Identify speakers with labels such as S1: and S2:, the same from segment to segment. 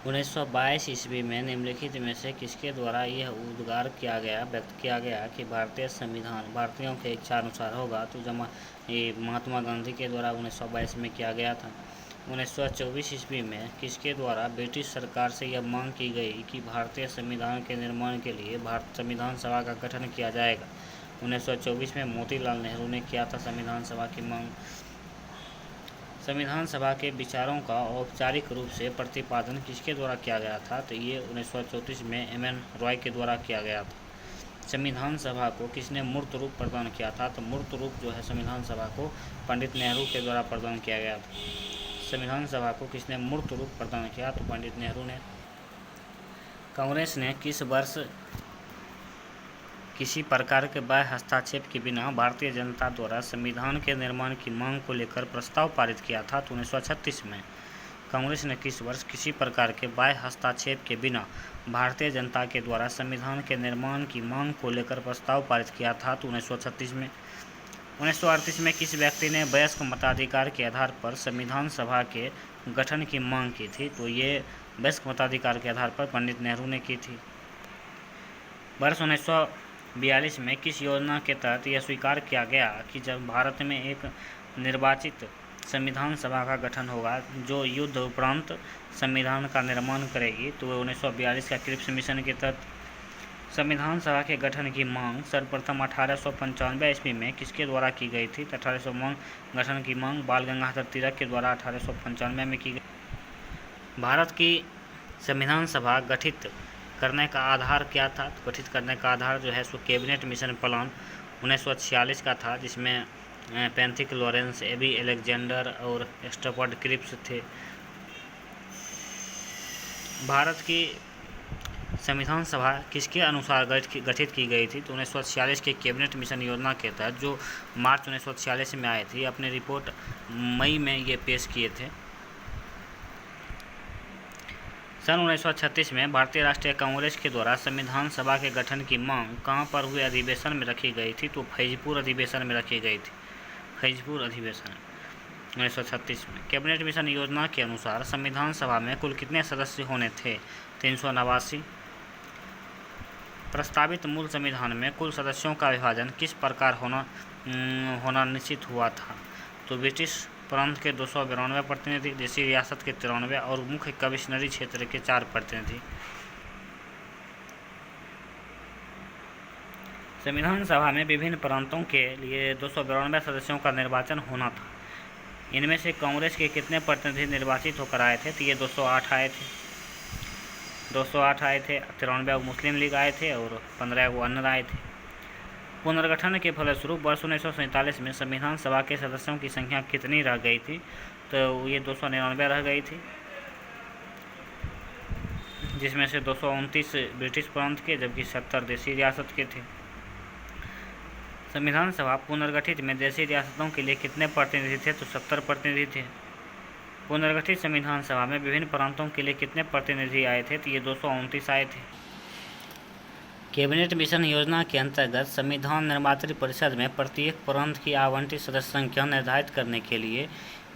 S1: 1922 ईस्वी में निम्नलिखित में से किसके द्वारा यह उद्गार व्यक्त किया गया कि भारतीय संविधान भारतीयों के इच्छा अनुसार होगा? तो ये महात्मा गांधी के द्वारा 1922 में किया गया था। 1924 ईस्वी में किसके द्वारा ब्रिटिश सरकार से यह मांग की गई कि भारतीय संविधान के निर्माण के लिए भारत संविधान सभा का गठन किया जाएगा? 1924 में मोतीलाल नेहरू ने किया था संविधान सभा की मांग। संविधान सभा के विचारों का औपचारिक रूप से प्रतिपादन किसके द्वारा किया गया था? तो ये 1934 में एम.एन. रॉय के द्वारा किया गया था। संविधान सभा को किसने मूर्त रूप प्रदान किया था? तो मूर्त रूप जो है संविधान सभा को पंडित नेहरू के द्वारा प्रदान किया गया था। संविधान सभा को किसने मूर्त रूप प्रदान किया? तो पंडित नेहरू ने। कांग्रेस ने किस वर्ष किसी प्रकार के बाह्य हस्तक्षेप के बिना भारतीय जनता द्वारा संविधान के निर्माण की मांग को लेकर प्रस्ताव पारित किया था? तो 1936 में। कांग्रेस ने किस वर्ष किसी प्रकार के बाह्य हस्तक्षेप के बिना भारतीय जनता के द्वारा संविधान के निर्माण की मांग को लेकर प्रस्ताव पारित किया था? तो 1936 में। 1938 में किस व्यक्ति ने वयस्क मताधिकार के आधार पर संविधान सभा के गठन की मांग की थी? तो ये वयस्क मताधिकार के आधार पर पंडित नेहरू ने की थी। वर्ष 1942 में किस योजना के तहत यह स्वीकार किया गया कि जब भारत में एक निर्वाचित संविधान सभा का गठन होगा जो युद्ध उपरांत संविधान का निर्माण करेगी? तो 1942 का क्रिप्स मिशन के तहत संविधान सभा के गठन की मांग सर्वप्रथम 1895 ईस्वी में किसके द्वारा की गई थी? तो 1895 गठन की मांग बाल गंगाधर तिलक के द्वारा 1895 में की गई। भारत की संविधान सभा गठित करने का आधार क्या था? तो गठित करने का आधार जो है सो कैबिनेट मिशन प्लान 1946 का था, जिसमें पेंथिक लॉरेंस, एबी अलेक्जेंडर और स्टफर्ड क्रिप्स थे। भारत की संविधान सभा किसके अनुसार गठित की गई थी? तो 1946 के कैबिनेट मिशन योजना के तहत, जो मार्च 1946 में आए थे। अपनी रिपोर्ट मई में ये पेश किए थे। सन 1936 में भारतीय राष्ट्रीय कांग्रेस के द्वारा संविधान सभा के गठन की मांग कहां पर हुए अधिवेशन में रखी गई थी? तो फैजपुर अधिवेशन में रखी गई थी। फैजपुर अधिवेशन 1936 में। कैबिनेट मिशन योजना के अनुसार संविधान सभा में कुल कितने सदस्य होने थे? 389। प्रस्तावित मूल संविधान में कुल सदस्यों का विभाजन किस प्रकार होना निश्चित हुआ था? तो ब्रिटिश प्रांत के 292 प्रतिनिधि, देशी रियासत के 93 और मुख्य कमिश्नरी क्षेत्र के 4 प्रतिनिधि। संविधान सभा में विभिन्न प्रांतों के लिए 292 सदस्यों का निर्वाचन होना था। इनमें से कांग्रेस के कितने प्रतिनिधि निर्वाचित होकर आए थे? तो ये 208 आए थे। 208 आए थे। 93 मुस्लिम लीग आए थे और 15 अन्य आए थे। पुनर्गठन के फलस्वरूप वर्ष 1947 में संविधान सभा के सदस्यों की संख्या कितनी रह गई थी? तो ये 299 रह गई थी, जिसमें से 229 ब्रिटिश प्रांत के जबकि 70 देशी रियासत के थे। संविधान सभा पुनर्गठित में देशी रियासतों के लिए कितने प्रतिनिधि थे? तो 70 प्रतिनिधि थे। पुनर्गठित संविधान सभा में विभिन्न प्रांतों के लिए कितने प्रतिनिधि आए थे? तो ये 229 आए थे। कैबिनेट मिशन योजना के अंतर्गत संविधान निर्मात्री परिषद में प्रत्येक प्रांत की आवंटित सदस्य संख्या निर्धारित करने के लिए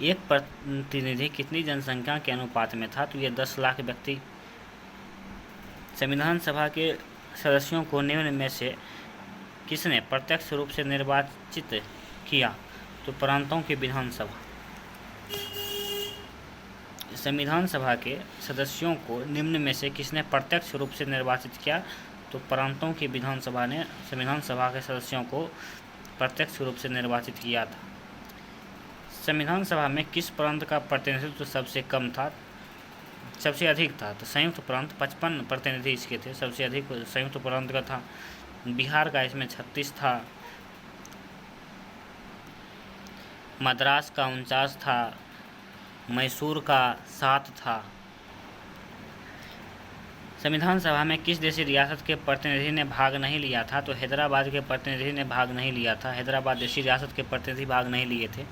S1: एक प्रतिनिधि कितनी जनसंख्या के अनुपात में था? तो ये 10 लाख व्यक्ति। संविधान सभा के सदस्यों को निम्न में से किसने प्रत्यक्ष रूप से निर्वाचित किया? तो प्रांतों की विधानसभा। संविधान सभा के सदस्यों को निम्न में से किसने प्रत्यक्ष रूप से निर्वाचित किया? तो प्रांतों की विधानसभा ने संविधान सभा के सदस्यों को प्रत्यक्ष रूप से निर्वाचित किया था। संविधान सभा में किस प्रांत का प्रतिनिधित्व सबसे कम था? सबसे अधिक था? तो संयुक्त प्रांत 55 प्रतिनिधि इसके थे। सबसे अधिक संयुक्त प्रांत का था। बिहार का इसमें 36 था। मद्रास का 49 था। मैसूर का 7 था। संविधान सभा में किस देशी रियासत के प्रतिनिधि ने भाग नहीं लिया था? तो हैदराबाद के प्रतिनिधि ने भाग नहीं लिया था। हैदराबाद देशी रियासत के प्रतिनिधि भाग नहीं लिए थे।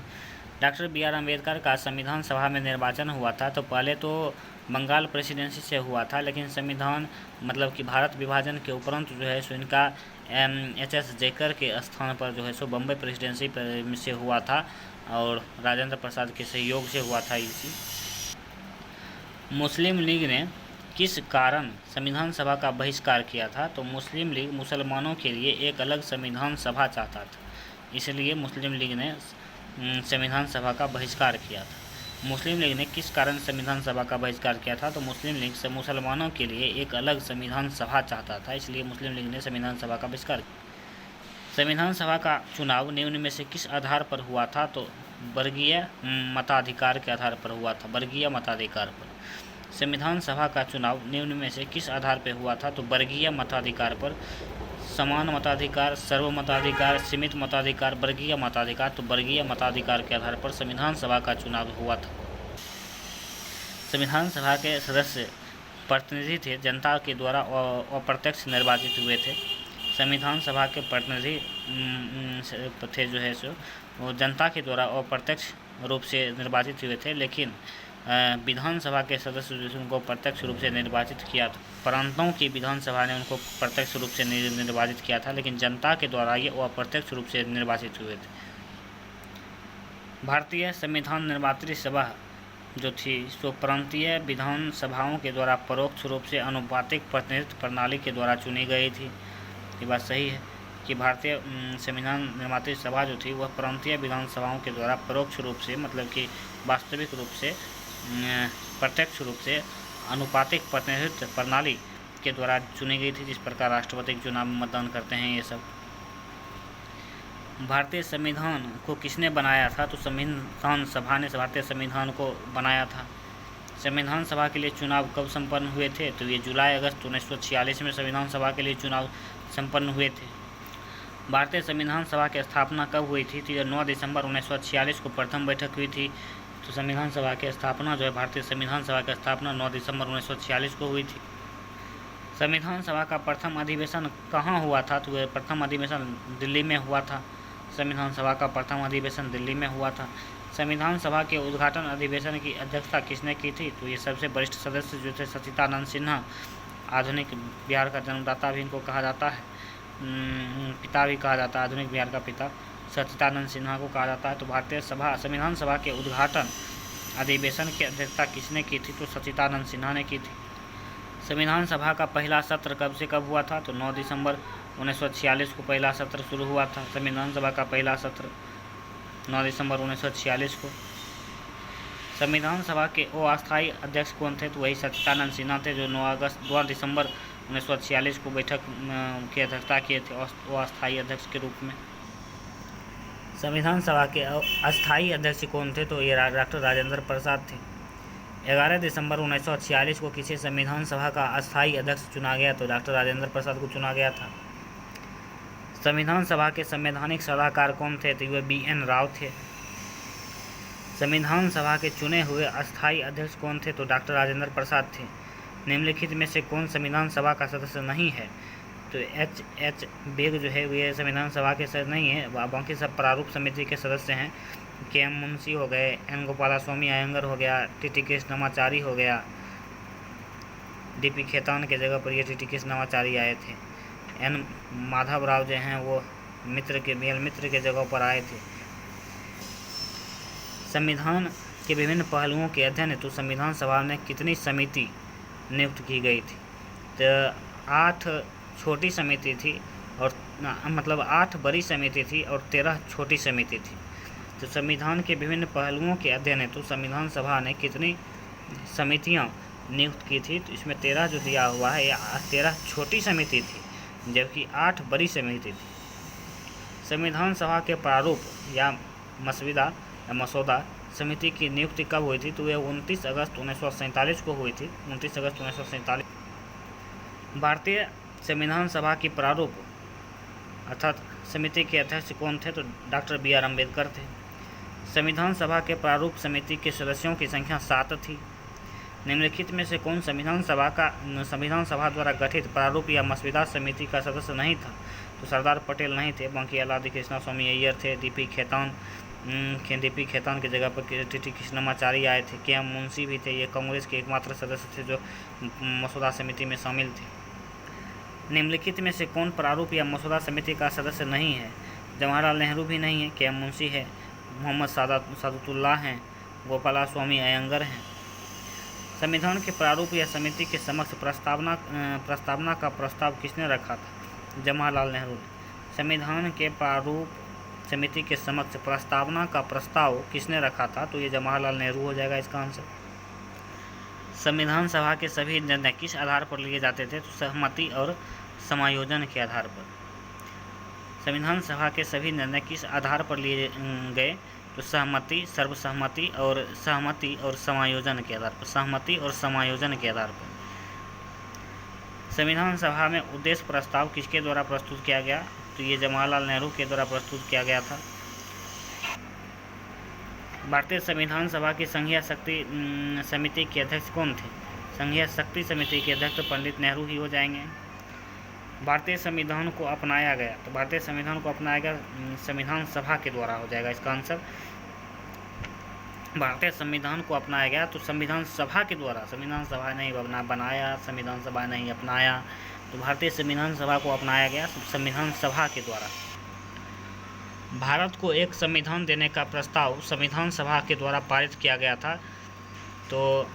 S1: Doctor B R. अम्बेडकर का संविधान सभा में निर्वाचन हुआ था। तो पहले तो बंगाल प्रेसिडेंसी से हुआ था, लेकिन संविधान मतलब कि भारत विभाजन के उपरांत जो है सो इनका H.S. जयकर के स्थान पर जो है सो बम्बई प्रेसिडेंसी से हुआ था और राजेंद्र प्रसाद के सहयोग से हुआ था। इसी मुस्लिम लीग ने किस कारण संविधान सभा का बहिष्कार किया था? तो मुस्लिम लीग मुसलमानों के लिए एक अलग संविधान सभा चाहता था, इसलिए मुस्लिम लीग ने संविधान सभा का बहिष्कार किया था। मुस्लिम लीग ने किस कारण संविधान सभा का बहिष्कार किया था? तो मुस्लिम लीग से मुसलमानों के लिए एक अलग संविधान सभा चाहता था, इसलिए मुस्लिम लीग ने संविधान सभा का बहिष्कार किया। संविधान सभा का चुनाव निम्न में से किस आधार पर हुआ था? तो वर्गीय मताधिकार के आधार पर हुआ था, वर्गीय मताधिकार पर। संविधान सभा का चुनाव निम्न में से किस आधार पर हुआ था? तो वर्गीय मताधिकार पर। समान मताधिकार, सर्व मताधिकार, सीमित मताधिकार, वर्गीय मताधिकार। तो वर्गीय मताधिकार के आधार पर संविधान सभा का चुनाव हुआ था। संविधान सभा के सदस्य प्रतिनिधि थे, जनता के द्वारा अप्रत्यक्ष निर्वाचित हुए थे। संविधान सभा के प्रतिनिधि थे जो है सो वो जनता के द्वारा अप्रत्यक्ष रूप से निर्वाचित हुए थे, लेकिन विधानसभा के सदस्य जो उनको प्रत्यक्ष रूप से निर्वाचित किया था। प्रांतों की विधानसभा ने उनको प्रत्यक्ष रूप से निर्वाचित किया था, लेकिन जनता के द्वारा ये अप्रत्यक्ष रूप से निर्वाचित हुए थे। भारतीय संविधान निर्मात्री सभा जो थी सो प्रांतीय विधानसभाओं के द्वारा परोक्ष रूप से अनुपातिक प्रतिनिधित्व प्रणाली के द्वारा चुनी गई थी। ये बात सही है कि भारतीय संविधान निर्मात्री सभा जो थी वह प्रांतीय विधानसभाओं के द्वारा परोक्ष रूप से, मतलब कि वास्तविक रूप से प्रत्यक्ष रूप से अनुपातिक प्रतिनिधित्व प्रणाली के द्वारा चुनी गई थी, जिस प्रकार राष्ट्रपति के चुनाव में मतदान करते हैं ये सब। भारतीय संविधान को किसने बनाया था? तो संविधान सभा ने भारतीय संविधान को बनाया था। संविधान सभा के लिए चुनाव कब संपन्न हुए थे? तो ये जुलाई अगस्त 1946 में संविधान सभा के लिए चुनाव संपन्न हुए थे। भारतीय संविधान सभा की स्थापना कब हुई थी? तो 9 दिसंबर 1946 को प्रथम बैठक हुई थी। तो संविधान सभा की स्थापना जो है, भारतीय संविधान सभा की स्थापना 9 दिसंबर 1946 को हुई थी। संविधान सभा का प्रथम अधिवेशन कहाँ हुआ था? तो प्रथम अधिवेशन दिल्ली में हुआ था। संविधान सभा का प्रथम अधिवेशन दिल्ली में हुआ था। संविधान सभा के उद्घाटन अधिवेशन की अध्यक्षता किसने की थी? तो ये सबसे वरिष्ठ सदस्य जो थे सच्चिदानंद सिन्हा, आधुनिक बिहार का जन्मदाता भी इनको कहा जाता है, पिता भी कहा जाता है, आधुनिक बिहार का पिता सच्चिदानंद सिन्हा को कहा जाता है। तो भारतीय संविधान सभा के उद्घाटन अधिवेशन की अध्यक्षता किसने की थी? तो सच्चिदानंद सिन्हा ने की थी। संविधान सभा का पहला सत्र कब से कब हुआ था? तो 9 दिसंबर 1946 को पहला सत्र शुरू हुआ था। संविधान सभा का पहला सत्र 9 दिसंबर 1946 को। संविधान सभा के अस्थायी अध्यक्ष कौन थे? तो वही सच्चिदानंद सिन्हा थे, जो 9 दिसंबर 1946 को बैठक की अध्यक्षता किए थे अस्थायी अध्यक्ष के रूप में। संविधान सभा के अस्थायी अध्यक्ष कौन थे? तो ये डॉक्टर राजेंद्र प्रसाद थे। 11 दिसंबर 1946 को किसी संविधान सभा का अस्थायी अध्यक्ष चुना गया? तो डॉक्टर राजेंद्र प्रसाद को चुना गया था। संविधान सभा के संवैधानिक सलाहकार कौन थे? तो वे BN राव थे। संविधान सभा के चुने हुए अस्थायी अध्यक्ष कौन थे? तो डॉक्टर राजेंद्र प्रसाद थे। निम्नलिखित में से कौन संविधान सभा का सदस्य नहीं है? तो H बेग जो है वे संविधान सभा के सदस्य नहीं है, बाकी सब प्रारूप समिति के सदस्य हैं। KM मुंशी हो गए, N गोपालास्वामी अयंगर हो गया, TT कृष्णमाचारी हो गया। DP खेतान के जगह पर ये TT कृष्णमाचारी आए थे। N माधव राव जो हैं वो मित्र के जगह पर आए थे। संविधान के विभिन्न पहलुओं के अध्ययन हेतु संविधान सभा में कितनी समिति नियुक्त की गई थी? तो 8 छोटी समिति थी और 8 बड़ी समिति थी और 13 छोटी समिति थी। तो संविधान के विभिन्न पहलुओं के अध्ययन हेतु संविधान सभा ने कितनी समितियां नियुक्त की थी? तो इसमें 13 जो दिया हुआ है, यह 13 छोटी समिति थी, जबकि 8 बड़ी समिति थी। संविधान सभा के प्रारूप या मसौदा समिति की नियुक्ति कब हुई थी? तो यह 29 अगस्त 1947 को हुई थी। 29 अगस्त 1947। भारतीय संविधान सभा की प्रारूप अर्थात समिति के अध्यक्ष कौन थे? तो डॉक्टर BR अम्बेडकर थे। संविधान सभा के प्रारूप समिति के सदस्यों की संख्या 7 थी। निम्नलिखित में से कौन संविधान सभा द्वारा गठित प्रारूप या मसौदा समिति का सदस्य नहीं था? तो सरदार पटेल नहीं थे, बाकी राधा कृष्णस्वामी अय्यर थे। DP खेतान की जगह पर TT कृष्णमाचारी आए थे। KM मुंशी भी थे, ये कांग्रेस के एकमात्र सदस्य थे जो मसौदा समिति में शामिल थे। निम्नलिखित में से कौन प्रारूप या मसौदा समिति का सदस्य नहीं है? जवाहरलाल नेहरू भी नहीं है, KM मुंशी है, मोहम्मद सादतुल्लाह हैं, गोपालास्वामी अयंगर हैं। संविधान के प्रारूप या समिति के समक्ष प्रस्तावना का प्रस्ताव किसने रखा था? जवाहरलाल नेहरू ने। संविधान के प्रारूप समिति के समक्ष प्रस्तावना का प्रस्ताव किसने रखा था? तो ये जवाहरलाल नेहरू हो जाएगा इसका आंसर। संविधान सभा के सभी निर्णय किस आधार पर लिए जाते थे? तो सहमति और समायोजन के आधार पर। संविधान सभा के सभी निर्णय किस आधार पर लिए गए? तो सहमति, सर्वसहमति और सहमति और समायोजन के आधार पर। सहमति और समायोजन के आधार पर। संविधान सभा में उद्देश्य प्रस्ताव किसके द्वारा प्रस्तुत किया गया? तो ये जवाहरलाल नेहरू के द्वारा प्रस्तुत किया गया था। भारतीय संविधान सभा की संघीय शक्ति समिति के अध्यक्ष कौन थे? संघीय शक्ति समिति के अध्यक्ष पंडित नेहरू ही हो जाएंगे। भारतीय संविधान को अपनाया गया, तो भारतीय संविधान को अपनाया गया संविधान सभा के द्वारा हो जाएगा इसका आंसर। भारतीय संविधान को अपनाया गया तो संविधान सभा के द्वारा, संविधान सभा ने बनाया, संविधान सभा ने ही अपनाया, तो भारतीय संविधान सभा को अपनाया गया संविधान सभा के द्वारा। भारत को एक संविधान देने का प्रस्ताव संविधान सभा के द्वारा पारित किया गया था। तो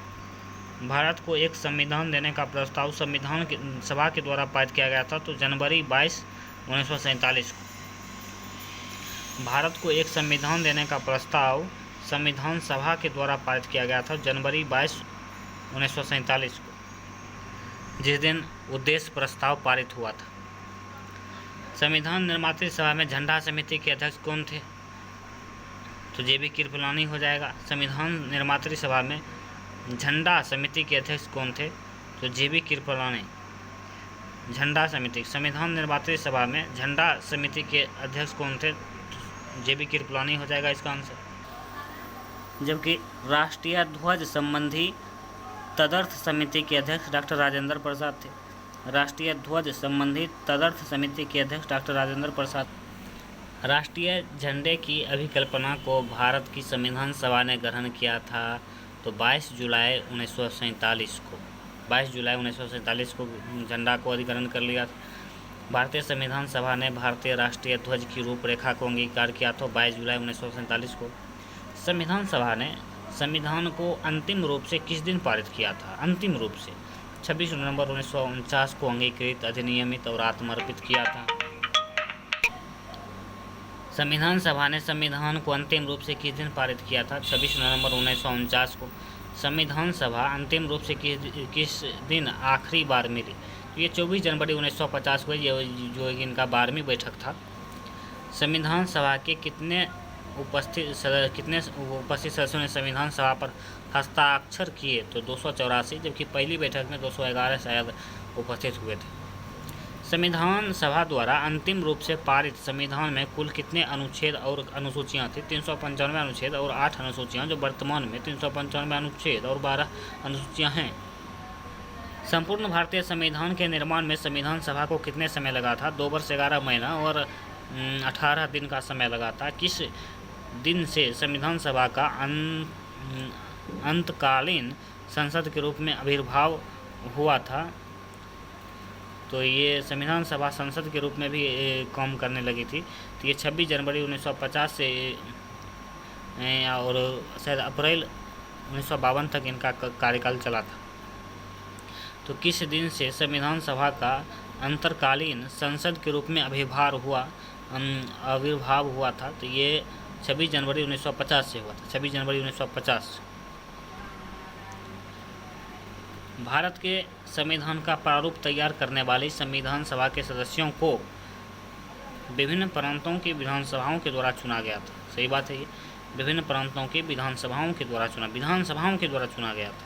S1: भारत को एक संविधान देने का प्रस्ताव संविधान सभा के द्वारा पारित किया गया था, तो जनवरी 22, 1947 को। भारत को एक संविधान देने का प्रस्ताव संविधान सभा के द्वारा पारित किया गया था जनवरी 22, 1947 को, जिस दिन उद्देश्य प्रस्ताव पारित हुआ था। संविधान निर्मात्री सभा में झंडा समिति के अध्यक्ष कौन थे? तो जेबी कृपलानी हो जाएगा। संविधान निर्मात्री सभा में झंडा समिति के अध्यक्ष कौन थे? तो जेबी कृपलानी। झंडा समिति, संविधान निर्मात्री सभा में झंडा समिति के अध्यक्ष कौन थे? जेबी कृपलानी हो जाएगा इसका आंसर। जबकि राष्ट्रीय ध्वज संबंधी तदर्थ समिति के अध्यक्ष डॉक्टर राजेंद्र प्रसाद थे। राष्ट्रीय ध्वज संबंधी तदर्थ समिति के अध्यक्ष डॉक्टर राजेंद्र प्रसाद। राष्ट्रीय झंडे की अभिकल्पना को भारत की संविधान सभा ने ग्रहण किया था, तो 22 जुलाई 1947 को। 22 जुलाई 1947 को झंडा को अधिग्रहण कर लिया था। भारतीय संविधान सभा ने भारतीय राष्ट्रीय ध्वज की रूपरेखा को अंगीकार किया था 22 जुलाई 1947 को। संविधान सभा ने संविधान को अंतिम रूप से किस दिन पारित किया था? अंतिम रूप से 26 नवंबर 1949 को अंगीकृत, अधिनियमित और आत्मर्पित किया था। संविधान सभा ने संविधान को अंतिम रूप से किस दिन पारित किया था? 26 नवंबर 1949 को। संविधान सभा अंतिम रूप से किस दिन आखिरी बार मिली? तो ये 24 जनवरी 1950 को जो इनका 12वीं बैठक था। संविधान सभा के कितने उपस्थित सदस्यों ने संविधान सभा पर हस्ताक्षर किए? तो 284, जबकि पहली बैठक में 211 शायद उपस्थित हुए थे। संविधान सभा द्वारा अंतिम रूप से पारित संविधान में कुल कितने अनुच्छेद और अनुसूचियां थी? 395 अनुच्छेद और 8 अनुसूचियां, जो वर्तमान में 395 अनुच्छेद और 12 अनुसूचियां हैं। संपूर्ण भारतीय संविधान के निर्माण में संविधान सभा को कितने समय लगा था? 2 वर्ष 11 महीना और 18 दिन का समय लगा था। किस दिन से संविधान सभा का अंतकालीन संसद के रूप में आविर्भाव हुआ था? तो ये संविधान सभा संसद के रूप में भी काम करने लगी थी। तो ये 26 जनवरी 1950 से और शायद अप्रैल 1952 तक इनका कार्यकाल चला था। तो किस दिन से संविधान सभा का अंतकालीन संसद के रूप में आविर्भाव हुआ था? तो ये 26 जनवरी 1950 से हुआ था। 26 जनवरी 1950। भारत के संविधान का प्रारूप तैयार करने वाली संविधान सभा के सदस्यों को विभिन्न प्रांतों की विधानसभाओं के द्वारा चुना गया था। सही बात है ये, विभिन्न प्रांतों की विधानसभाओं के द्वारा चुना गया था।